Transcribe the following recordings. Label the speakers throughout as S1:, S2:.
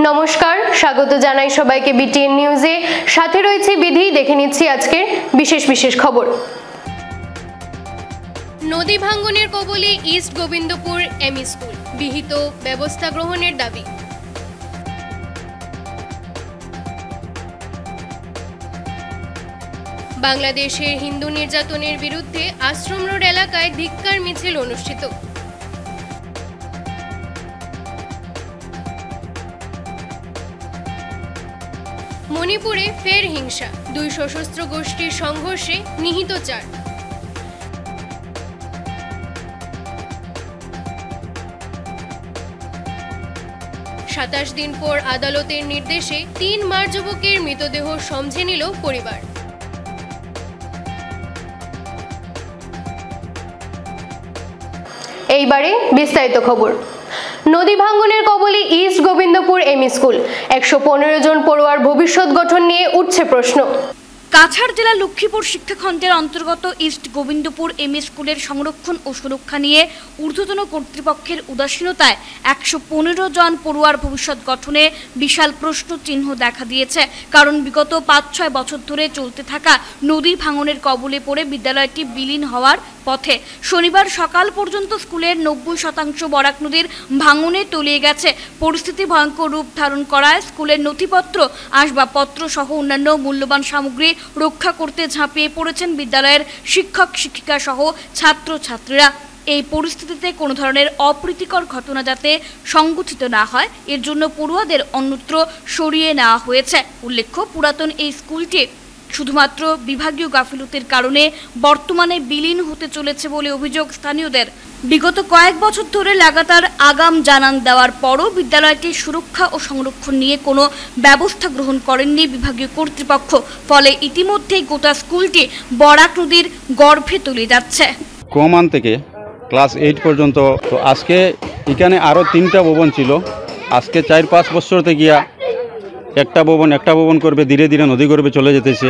S1: নমস্কার, স্বাগত জানাই সবাইকে বিটিএন নিউজে। সাথে রয়েছে বিধি। দেখে নিচ্ছি আজকের বিশেষ খবর। নদী ভাঙ্গনের কবলে ইস্ট গোবিন্দপুর এমই স্কুল, বিহিত ব্যবস্থা গ্রহণের দাবি। বাংলাদেশের হিন্দু নির্যাতনের বিরুদ্ধে আশ্রম রোড এলাকায় ধিক্কার মিছিল অনুষ্ঠিত। মণিপুরে ফের হিংসা, 2 সশস্ত্র গোষ্ঠীর সংঘর্ষে নিহত 4। 27 দিন পর আদালতের নির্দেশে 3 মার যুবকের মৃতদেহ সমঝে নিল পরিবার। এইবারে বিস্তারিত খবর। নদী ভাঙ্গনের কবলে ইস্ট গোবিন্দপুর এমই স্কুল, 115 জন পড়ুয়ার ভবিষ্যৎ গঠন নিয়ে উঠছে প্রশ্ন।
S2: কাছাড় জেলা লক্ষ্মীপুর শিক্ষাখণ্ডের অন্তর্গত ইস্ট গোবিন্দপুর এমই স্কুলের সংরক্ষণ ও সুরক্ষা নিয়ে ঊর্ধ্বতন কর্তৃপক্ষের উদাসীনতায় 115 জন পড়ুয়ার ভবিষ্যৎ গঠনে বিশাল প্রশ্ন চিহ্ন দেখা দিয়েছে। কারণ বিগত 5-6 বছর ধরে চলতে থাকা নদী ভাঙনের কবলে পড়ে বিদ্যালয়টি বিলীন হওয়ার পথে। শনিবার সকাল পর্যন্ত স্কুলের 90% বরাক নদীর ভাঙনে তলিয়ে গেছে। পরিস্থিতি ভয়ঙ্কর রূপ ধারণ করায় স্কুলের নথিপত্র, আসবাবপত্র সহ অন্যান্য মূল্যবান সামগ্রী রক্ষা করতে ঝাঁপিয়ে পড়েছেন বিদ্যালয়ের শিক্ষক শিক্ষিকা সহ ছাত্রছাত্রীরা। এই পরিস্থিতিতে কোনো ধরনের অপ্রীতিকর ঘটনা যাতে সংঘটিত না হয়, এর জন্য পড়ুয়াদের অন্যত্র সরিয়ে নেওয়া হয়েছে। উল্লেখ্য, পুরাতন এই স্কুলটি শুধুমাত্র বিভাগীয় গাফিলতির কারণে বর্তমানে বিলীন হতে চলেছে বলে অভিযোগ স্থানীয়দের। বিগত কয়েক বছর ধরে লাগাতার আগাম জানান দেওয়ার পরও বিদ্যালয়টির সুরক্ষা ও সংরক্ষণ নিয়ে কোনো ব্যবস্থা গ্রহণ করেননি বিভাগীয় কর্তৃপক্ষ। ফলে ইতিমধ্যেই গোটা স্কুলটি বরাক নদীর গর্ভে তলিয়ে যাচ্ছে।
S3: কমান থেকে ক্লাস 8 পর্যন্ত। তো আজকে এখানে আরও 3টা ভবন ছিল। আজকে 4-5 বছর থেকে একটা ভবন করবে, ধীরে ধীরে নদী গর্ভে চলে যেতেছে।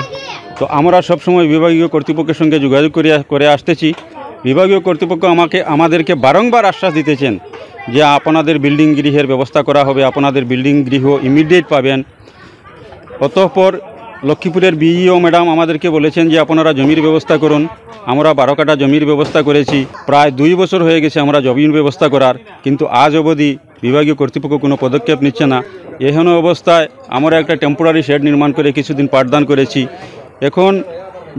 S3: তো আমরা সবসময় বিভাগীয় কর্তৃপক্ষের সঙ্গে যোগাযোগ করে আসতেছি। বিভাগীয় কর্তৃপক্ষ আমাদেরকে বারংবার আশ্বাস দিতেছেন যে আপনাদের বিল্ডিং গৃহের ব্যবস্থা করা হবে, আপনাদের বিল্ডিং গৃহ ইমিডিয়েট পাবেন। অতঃপর লক্ষ্মীপুরের বিইও ম্যাডাম আমাদেরকে বলেছেন যে আপনারা জমির ব্যবস্থা করুন। আমরা 12 কাঠা জমির ব্যবস্থা করেছি। প্রায় 2 বছর হয়ে গেছে আমরা জমির ব্যবস্থা করার, কিন্তু আজ অবধি বিভাগীয় কর্তৃপক্ষ কোনো পদক্ষেপ নিচ্ছে না। এহেন অবস্থায় আমরা একটা টেম্পোরারি শেড নির্মাণ করে কিছুদিন পাঠদান করেছি। এখন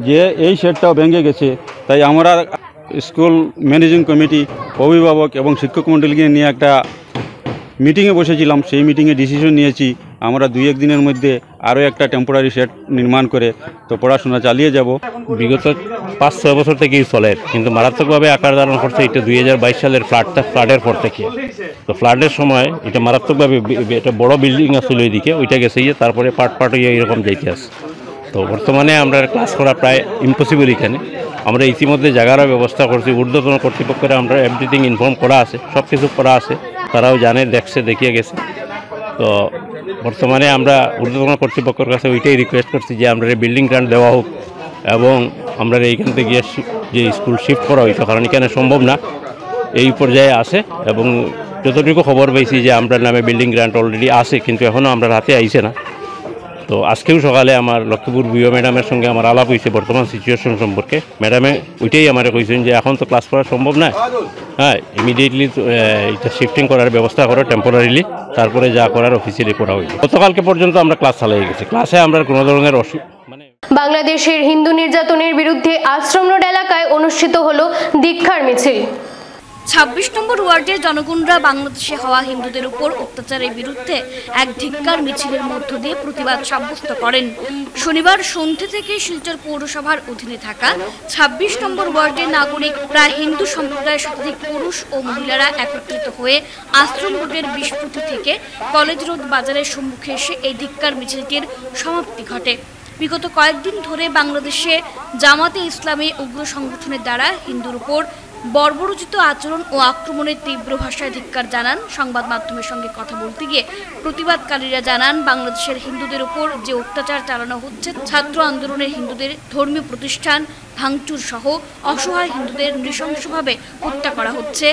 S3: যে এই শেডটাও ভেঙে গেছে, তাই আমরা স্কুল ম্যানেজিং কমিটি, অভিভাবক এবং শিক্ষক মণ্ডলীকে নিয়ে একটা মিটিংয়ে বসেছিলাম। সেই মিটিংয়ে ডিসিশন নিয়েছি আমরা 2-1 দিনের মধ্যে আরও একটা টেম্পোরারি শেড নির্মাণ করে তো পড়াশোনা চালিয়ে যাব।
S4: বিগত 5-6 বছর থেকেই চলে, কিন্তু মারাত্মকভাবে আকার ধারণ করছে এটা 2022 সালের ফ্লাডের পর থেকে। তো ফ্লাডের সময় এটা মারাত্মকভাবে একটা বড় বিল্ডিং আসলে ওইদিকে, ওইটা গেছে গিয়ে তারপরে পার্ট হয়ে এরকম যাইতে আসে। তো বর্তমানে আমরা ক্লাস করা প্রায় ইম্পসিবল এখানে। আমরা ইতিমধ্যে জায়গারও ব্যবস্থা করছি, ঊর্ধ্বতন কর্তৃপক্ষের আমরা এভরিথিং ইনফর্ম করা আছে, সব কিছু করা আছে, তারাও জানে, দেখছে, দেখিয়ে গেছে। তো বর্তমানে আমরা ঊর্ধ্বতন কর্তৃপক্ষের কাছে ওইটাই রিকোয়েস্ট করছি যে আমরা বিল্ডিং গ্রান্ট দেওয়া হোক এবং আমরা এইখান থেকে গিয়ে যে স্কুল শিফট করা হইতো, কারণ এখানে সম্ভব না, এই পর্যায়ে আছে। এবং যতটুকু খবর পেয়েছি যে আমরা নামে বিল্ডিং গ্রান্ট অলরেডি আছে, কিন্তু এখনও আমরা হাতে আইছে না। তো আজকেও সকালে আমার লক্ষ্মীপুর বিও ম্যাডামের সঙ্গে আমার আলাপ হয়েছে বর্তমান সিচুয়েশন সম্পর্কে। ম্যাডামে ওইটাই আমার কইছেন যে এখন তো ক্লাস করা সম্ভব না, হ্যাঁ, ইমিডিয়েটলি এটা শিফটিং করার ব্যবস্থা করো টেম্পোরারিলি, তারপরে যা করার অফিসিয়ালি করা হয়েছে। গতকালকে পর্যন্ত আমরা ক্লাস চালিয়ে গেছি। ক্লাসে আমরা কোনো ধরনের
S1: বাংলাদেশের হিন্দু নির্যাতনের বিরুদ্ধে আশ্রম রোড এলাকায় অনুষ্ঠিত হলো ধিক্কার মিছিল।
S2: 26 নম্বর ওয়ার্ডের জনগণরা বাংলাদেশে হওয়া হিন্দুদের উপর অত্যাচারের বিরুদ্ধে এক ধিক্কার মিছিলের মধ্য দিয়ে প্রতিবাদ সাব্যস্ত করেন। শনিবার সন্ধ্যে থেকে শিলচর পৌরসভার অধীনে থাকা 26 নম্বর ওয়ার্ডের নাগরিক প্রায় হিন্দু সম্প্রদায়ের শতাধিক পুরুষ ও মহিলারা একত্রিত হয়ে আশ্রম রোডের বিষ্পুতি থেকে কলেজ রোড বাজারের সম্মুখে এসে এই ধিক্কার মিছিলটির সমাপ্তি ঘটে। বিগত কয়েকদিন ধরে বাংলাদেশে জামাতে ইসলামী উগ্র সংগঠনের দ্বারা হিন্দুর উপর বর্বরোচিত আচরণ ও আক্রমণের তীব্র ভাষায় ধিক্কার জানান। সংবাদ মাধ্যমের সঙ্গে কথা বলতে গিয়ে প্রতিবাদকারীরা জানান, বাংলাদেশের হিন্দুদের উপর যে অত্যাচার চালানো হচ্ছে, ছাত্র আন্দোলনের হিন্দুদের ধর্মীয় প্রতিষ্ঠান, ভাঙচুর সহ অসহায় হিন্দুদের নৃশংসভাবে হত্যা করা হচ্ছে।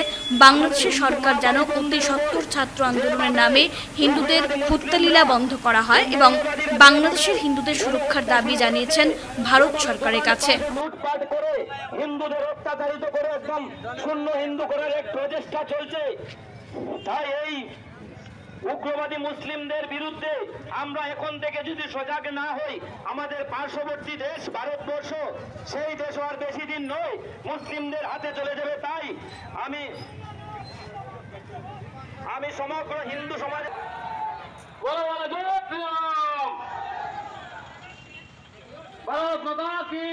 S2: বাংলাদেশের সরকার যেন অতি সত্বর ছাত্র আন্দোলনের নামে হিন্দুদের হত্যালীলা বন্ধ করা হয় এবং বাংলাদেশের হিন্দুদের সুরক্ষার দাবি জানিয়েছেন ভারত সরকারের কাছে।
S5: লুটপাট করে হিন্দুদের অত্যাচারিত করে একদম শূন্য হিন্দু করার এক প্রচেষ্টা চলছে। তাই এই উগ্রবাদী মুসলিমদের বিরুদ্ধে আমরা এখন থেকে যদি সজাগ না হই, আমাদের পার্শ্ববর্তী দেশ ভারতবর্ষ, সেই দেশও আর বেশি দিন নয় মুসলিমদের হাতে চলে যাবে। তাই আমি সমগ্র হিন্দু সমাজ भारत माता की,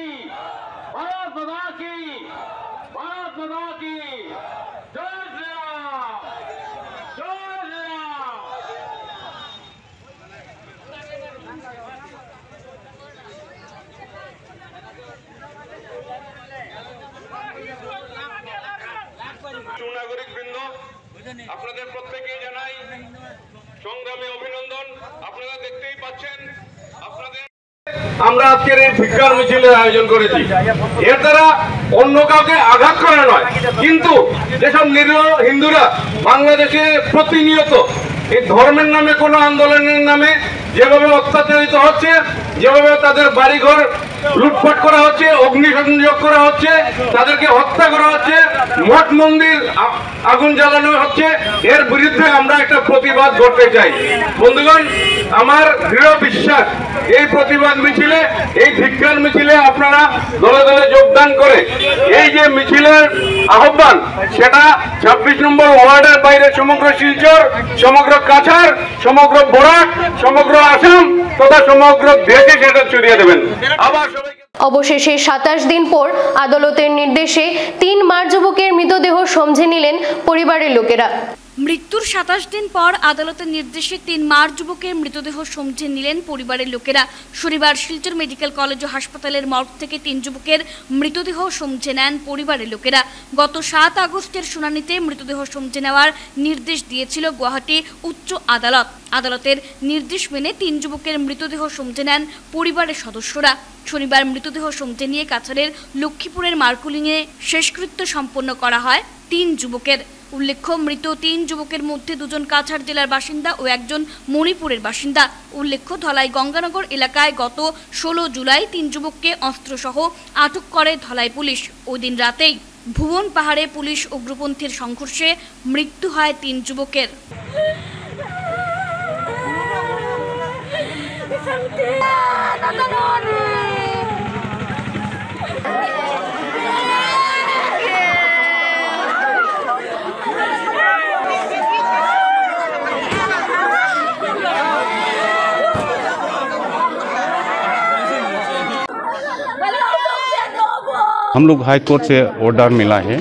S5: भारत माता की, भारत माता की जय श्री राम, जय श्री राम। সুনাগরিক বৃন্দ, আপনাদের প্রত্যেকেই জানাই সংগ্রামী অভিনন্দন। আপনারা দেখতেই পাচ্ছেন আপনাদের আমরা আজকের এই ভিক্ষার মিছিলের আয়োজন করেছি। এর দ্বারা অন্য কাউকে আঘাত করা নয়, কিন্তু যেসব নিরীহ হিন্দুরা বাংলাদেশে প্রতিনিয়ত এই ধর্মের নামে কোনো আন্দোলনের নামে যেভাবে অত্যাচারিত হচ্ছে, যেভাবে তাদের বাড়িঘর লুটপাট করা হচ্ছে, অগ্নিসংযোগ করা হচ্ছে, তাদেরকে হত্যা করা হচ্ছে, মঠ মন্দির আগুন জ্বালানো হচ্ছে, এর বিরুদ্ধে আমরা একটা প্রতিবাদ করতে চাই। বন্ধুগণ, আমার দৃঢ় বিশ্বাস এই প্রতিবাদ মিছিলে, এই ভিক্ষার মিছিলে আপনারা দলে দলে যোগদান করে এই যে মিছিলের আহ্বান, সেটা 26 নম্বর ওয়ার্ডের বাইরে সমগ্র শিলচর, সমগ্র কাছাড়, সমগ্র বরাক, সমগ্র আসাম তথা সমগ্র দেশে সেটা ছড়িয়ে দেবেন। আবার
S1: অবশেষে 27 দিন পর আদালতের নির্দেশে 3 মার যুবকের মৃতদেহ সমঝে নিলেন পরিবারের লোকেরা।
S2: মৃত্যুর 27 দিন পর আদালতের নির্দেশে 3 মার যুবকের মৃতদেহ সমঝে নিলেন পরিবারের লোকেরা। শনিবার শিলচর মেডিকেল কলেজ ও হাসপাতালের মর্গ থেকে 3 যুবকের মৃতদেহ সমঝে নেন পরিবারের লোকেরা। গত 7 আগস্টের শুনানিতে মৃতদেহ সমঝে নেওয়ার নির্দেশ দিয়েছিল গুয়াহাটি উচ্চ আদালত। আদালতের নির্দেশ মেনে 3 যুবকের মৃতদেহ সমঝে নেন পরিবারের সদস্যরা। শনিবার মৃতদেহ সমঝে নিয়ে কাছাড়ের লক্ষ্মীপুরের মার্কুলিংয়ে শেষকৃত্য সম্পন্ন করা হয় 3 যুবকের। উল্লেখ্য, মৃত 3 যুবকের মধ্যে 2 জন কাছাড় জেলার বাসিন্দা ও 1 জন মণিপুরের বাসিন্দা। উল্লেখ্য, ধলাই গঙ্গানগর এলাকায় গত 16 জুলাই 3 যুবককে অস্ত্রসহ আটক করে ধলাই পুলিশ। ওই দিন রাতেই ভুবন পাহাড়ে পুলিশ উগ্রপন্থীর সংঘর্ষে মৃত্যু হয় 3 যুবকের।
S3: हम लोग हाई कोर्ट से ऑर्डर मिला है,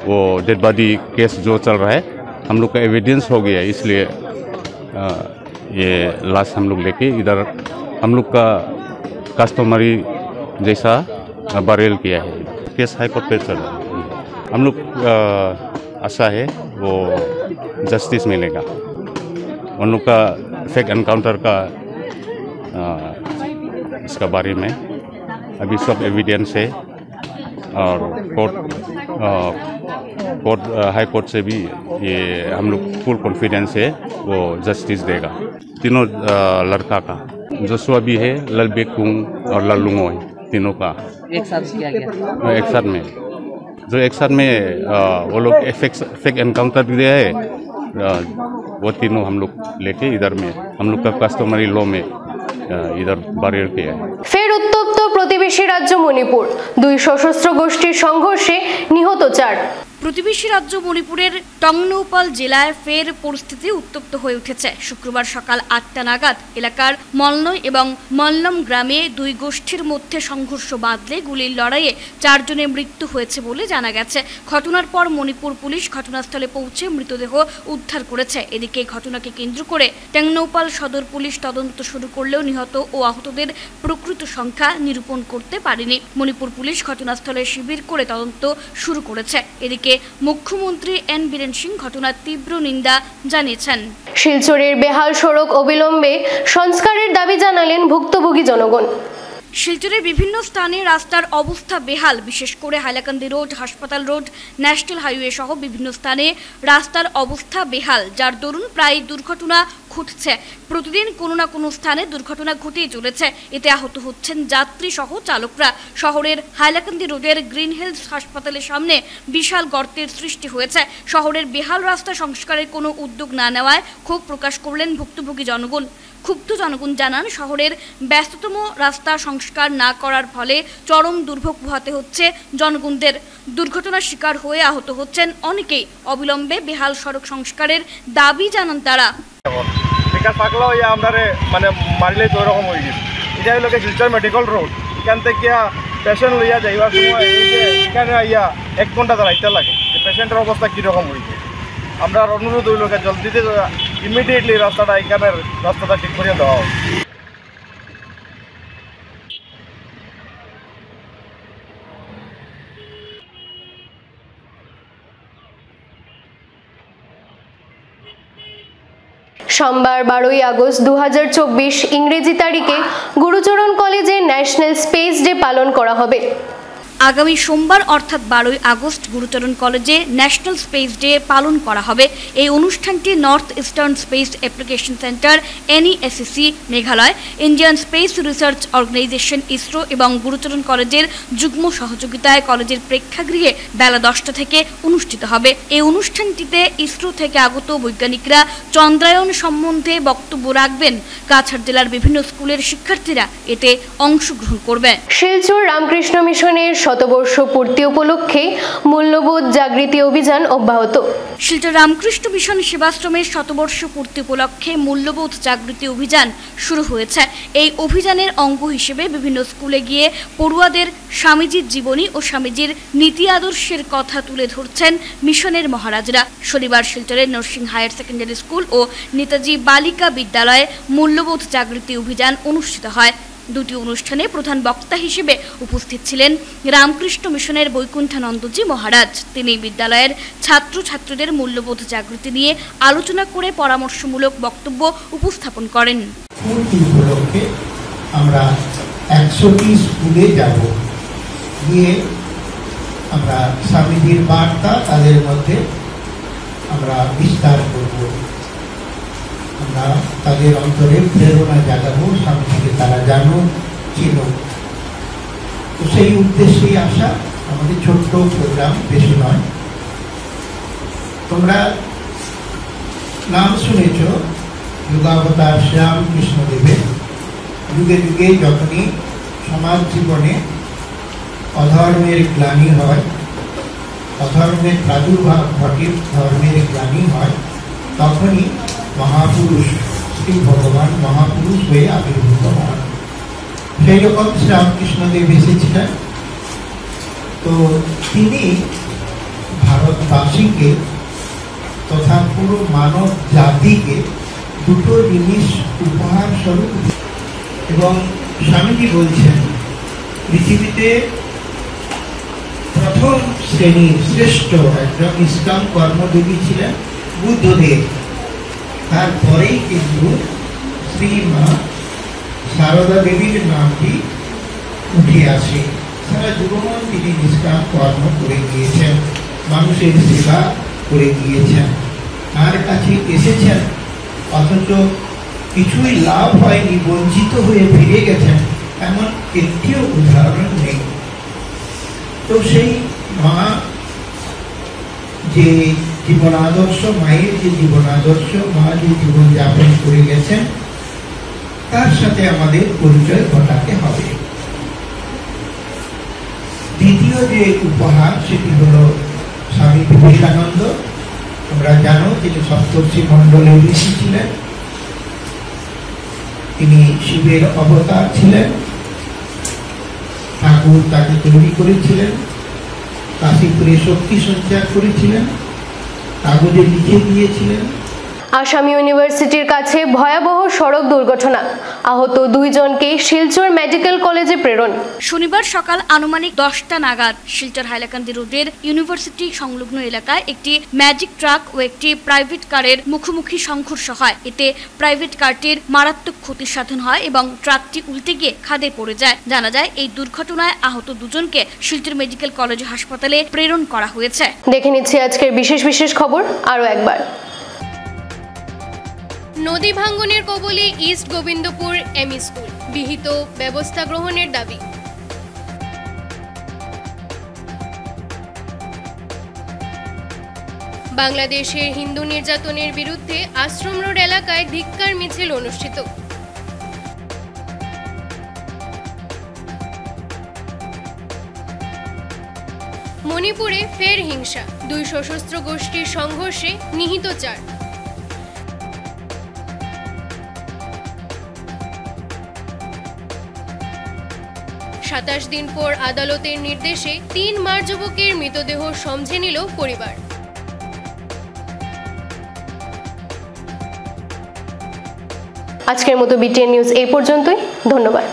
S3: वो डेड बॉडी केस जो चल रहा है हम लोग का एविडेंस हो गया है, इसलिए ये लाश हम लोग लेके इधर हम लोग का कस्टमरी जैसा बरेल किया है। केस हाई कोर्ट पे चल रहा है। हम लोग आशा है वो जस्टिस मिलेगा। उन लोग का फेक एनकाउंटर का इसका बारे में अभी सब एविडेंस है और कोर्ट हाई कोर्ट से भी ये हम लोग फुल कॉन्फिडेंस है वो जस्टिस देगा। तीनों लड़का का जोशुआ भी है, ललबेकुंग और लल्लुंगो है, तीनों का
S6: एक साथ किया गया।
S3: एक साथ में जो एक साथ में वो लोग फेक एनकाउंटर भी दिया है, वो तीनों हम लोग लेके इधर में हम लोग का कस्टमरी लॉ में इधर बारियर किया है।
S1: ফের উত্তপ্ত প্রতিবেশী রাজ্য মণিপুর, 2 সশস্ত্র গোষ্ঠীর সংঘর্ষে নিহত 4।
S2: প্রতিবেশী রাজ্য মণিপুরের টংনৌপাল জেলায় ফের পরিস্থিতি উত্তপ্ত হয়ে উঠেছে। শুক্রবার সকাল 8টা নাগাদ এলাকার মলনই এবং মল্লম গ্রামে 2 গোষ্ঠীর মধ্যে সংঘর্ষ বাঁধলে গুলির লড়াইয়ে 4 জনের মৃত্যু হয়েছে বলে জানা গেছে। ঘটনার পর মণিপুর পুলিশ ঘটনাস্থলে পৌঁছে মৃতদেহ উদ্ধার করেছে। এদিকে ঘটনাকে কেন্দ্র করে টংনৌপাল সদর পুলিশ তদন্ত শুরু করলেও নিহত ও আহতদের প্রকৃত সংখ্যা নিরূপণ করতে পারেনি। মণিপুর পুলিশ ঘটনাস্থলে শিবির করে তদন্ত শুরু করেছে। এদিকে মুখ্যমন্ত্রী এন বীরেন সিং ঘটনার তীব্র নিন্দা জানিয়েছেন।
S1: শিলচরের বেহাল সড়ক অবিলম্বে সংস্কারের দাবি জানালেন ভুক্তভোগী জনগণ।
S2: শিলচরের বিভিন্ন স্থানে রাস্তার অবস্থা বেহাল, বিশেষ করে হাইলাকান্দি রোড, হাসপাতাল রোড, ন্যাশনাল হাইওয়ে সহ বিভিন্ন স্থানে রাস্তার অবস্থা বেহাল, যার দরুন প্রায় দুর্ঘটনা ঘটছে। প্রতিদিন কোনো না কোনো স্থানে দুর্ঘটনা ঘটেই চলেছে। এতে আহত হচ্ছেন যাত্রী সহ চালকরা। শহরের হাইলাকান্দি রোডের গ্রিন হিলস হাসপাতালের সামনে বিশাল গর্তের সৃষ্টি হয়েছে। শহরের বেহাল রাস্তা সংস্কারের কোনো উদ্যোগ না নেওয়ায় ক্ষোভ প্রকাশ করলেন ভুক্তভোগী জনগণ। ক্ষুব্ধ জনগণ জানান, শহরের ব্যস্ততম রাস্তা সংস্কার না করার ফলে চরম দুর্ভোগ পোহাতে হচ্ছে জনগণদের। দুর্ঘটনার শিকার হয়ে আহত হচ্ছেন অনেকেই। অবিলম্বে বেহাল সড়ক সংস্কারের দাবি জানান তারা।
S6: বিকাশ থাকলেও আপনার মানে মারিলে তো ওরকম হয়ে গেছে। এটা হলো শিলচর মেডিকেল রোড, এখান থেকে পেশেন্ট লইয়া যাইবার সময় এখানে আইয়া 1 ঘন্টা দাঁড়াইতে লাগে। পেশেন্টের অবস্থা কীরকম হয়েছে, আমরা অনুরোধ হইল জলদিতে ইমিডিয়েটলি রাস্তাটা এখানের রাস্তাটা ঠিক করে দেওয়া হোক।
S1: সোমবার 12ই আগস্ট 2024 ইংরেজি তারিখে গুরুচরণ কলেজে ন্যাশনাল স্পেস ডে পালন করা হবে।
S2: আগামী সোমবার অর্থাৎ 12ই আগস্ট গুরুচরণ কলেজে ন্যাশনাল স্পেস ডে পালন করা হবে। এই অনুষ্ঠানটি North Eastern Space Application Centre NESSC Meghalaya, Indian Space Research Organisation ISRO এবং গুরুচরণ কলেজের যুগ্ম সহযোগিতায় কলেজের প্রেক্ষাগৃহে বেলা 10টা থেকে অনুষ্ঠিত হবে। এই অনুষ্ঠানটিতে ইসরো থেকে আগত বৈজ্ঞানিকরা চন্দ্রায়ন সম্বন্ধে বক্তব্য রাখবেন। কাছাড় জেলার বিভিন্ন স্কুলের শিক্ষার্থীরা এতে অংশগ্রহণ করবে।
S1: শিলচর রামকৃষ্ণ মিশনের শতবর্ষ পূর্তি উপলক্ষে মূল্যবোধ জাগৃতি অভিযান অব্যাহত।
S2: শিলচর রামকৃষ্ণ মিশন সেবাশ্রমের শতবর্ষ পূর্তি উপলক্ষে মূল্যবোধ জাগৃতি অভিযান শুরু হয়েছে। এই অভিযানের অঙ্গ হিসেবে বিভিন্ন স্কুলে গিয়ে পড়ুয়াদের স্বামীজির জীবনী ও স্বামীজির নীতি আদর্শের কথা তুলে ধরছেন মিশনের মহারাজরা। শনিবার শিলচরের নরসিং হায়ার সেকেন্ডারি স্কুল ও নেতাজি বালিকা বিদ্যালয়ে মূল্যবোধ জাগৃতি অভিযান অনুষ্ঠিত হয়। দুটি অনুষ্ঠানে প্রধান বক্তা হিসেবে উপস্থিত ছিলেন রামকৃষ্ণ মিশনের বৈকুণ্ঠানন্দজি মহারাজ। তিনি বিদ্যালয়ের ছাত্রছাত্রীদের মূল্যবোধ জাগৃতি নিয়ে আলোচনা করে পরামর্শমূলক বক্তব্য উপস্থাপন করেন।
S7: উপলক্ষে আমরা 100টি স্কুলে যাব, গিয়ে আমরা স্বামীজির বার্তা তাদের মধ্যে আমরা বিস্তার করব। আমরা তাদের অন্তরে প্রেরণা জাগাবো, স্বামীজিকে তারা জানুক, চিনুক। তো সেই উদ্দেশ্যেই আসা আমাদের ছোট্ট প্রোগ্রাম, বেশি নয়। তোমরা নাম শুনেছ যুগাবতার শ্রীরামকৃষ্ণদেবের। যুগে যুগে যখনই সমাজ জীবনে অধর্মের গ্লানি হয়, অধর্মের প্রাদুর্ভাব ঘটে, ধর্মের গ্লানি হয়, তখনই মহাপুরুষ শ্রী ভগবান মহাপুরুষ হয়ে আবির্ভূত হন। সেই রকম শ্রীরামকৃষ্ণদেব এসেছিলেন। তো তিনি ভারতবাসীকে তথা পুরো মানব জাতিকে দুটো জিনিস উপহার স্বরূপ, এবং স্বামীজি বলছেন পৃথিবীতে প্রথম শ্রেণীর শ্রেষ্ঠ একজন নিষ্কাম কর্মযোগী ছিলেন বুদ্ধদেব। তারপরেই কিন্তু শ্রীমা সারদা দেবীর নামটি উঠে আসে। সারা জীবন তিনি নিষ্কাম কর্ম করে গিয়েছেন, মানুষের সেবা করে গিয়েছেন, তার কাছে এসেছেন, অথচ কিছুই লাভ হয়নি, বঞ্চিত হয়ে ফিরে গেছেন, এমন একটিও উদাহরণ নেই। তো সেই মা যে জীবন আদর্শ, মায়ের যে জীবন আদর্শ, মা যে জীবন যাপন করে গেছেন, তার সাথে আমাদের পরিচয় ঘটাতে হবে। দ্বিতীয় যে উপহার সেটি হলো স্বামী বিবেকানন্দ। তোমরা জানো তিনি সপ্তর্ষি মণ্ডলের ঋষি ছিলেন, তিনি শিবের অবতার ছিলেন। ঠাকুর তাকে তৈরি করেছিলেন, কাশীপুরে শক্তি সঞ্চার করেছিলেন, কাগজে লিখে দিয়েছিলেন।
S1: আসাম ইউনিভার্সিটির কাছে ভয়াবহ সড়ক দুর্ঘটনা, আহত 2 জনকে শিলচর মেডিকেল কলেজে প্রেরণ।
S2: শনিবার সকাল আনুমানিক 10টা নাগাদ শিলচর হাইলাকান্দি রোডের ইউনিভার্সিটি সংলগ্ন এলাকায় একটি ম্যাজিক ট্রাক ও একটি প্রাইভেট কারের মুখোমুখি সংঘর্ষ হয়। এতে প্রাইভেট কারটির মারাত্মক ক্ষতি সাধন হয় এবং ট্রাকটি উল্টে গিয়ে খাদে পড়ে যায়। জানা যায় এই দুর্ঘটনায় আহত 2 জনকে শিলচর মেডিকেল কলেজ হাসপাতালে প্রেরণ করা হয়েছে।
S1: দেখে নিচ্ছি আজকের বিশেষ খবর আরো একবার। নদী ভাঙ্গনের কবলে ইস্ট গোবিন্দপুর এমই স্কুল, বিহিত ব্যবস্থা গ্রহণের দাবি। বাংলাদেশের হিন্দু নির্যাতনের বিরুদ্ধে আশ্রম রোড এলাকায় ধিক্কার মিছিল অনুষ্ঠিত। মণিপুরে ফের হিংসা, 2 সশস্ত্র গোষ্ঠীর সংঘর্ষে নিহত 4। সাতাশ দিন পর আদালতের নির্দেশে 3 মার যুবকের মৃতদেহ সমঝে নিল পরিবার। আজকের মতো বিটিএন নিউজ এই পর্যন্তই। ধন্যবাদ।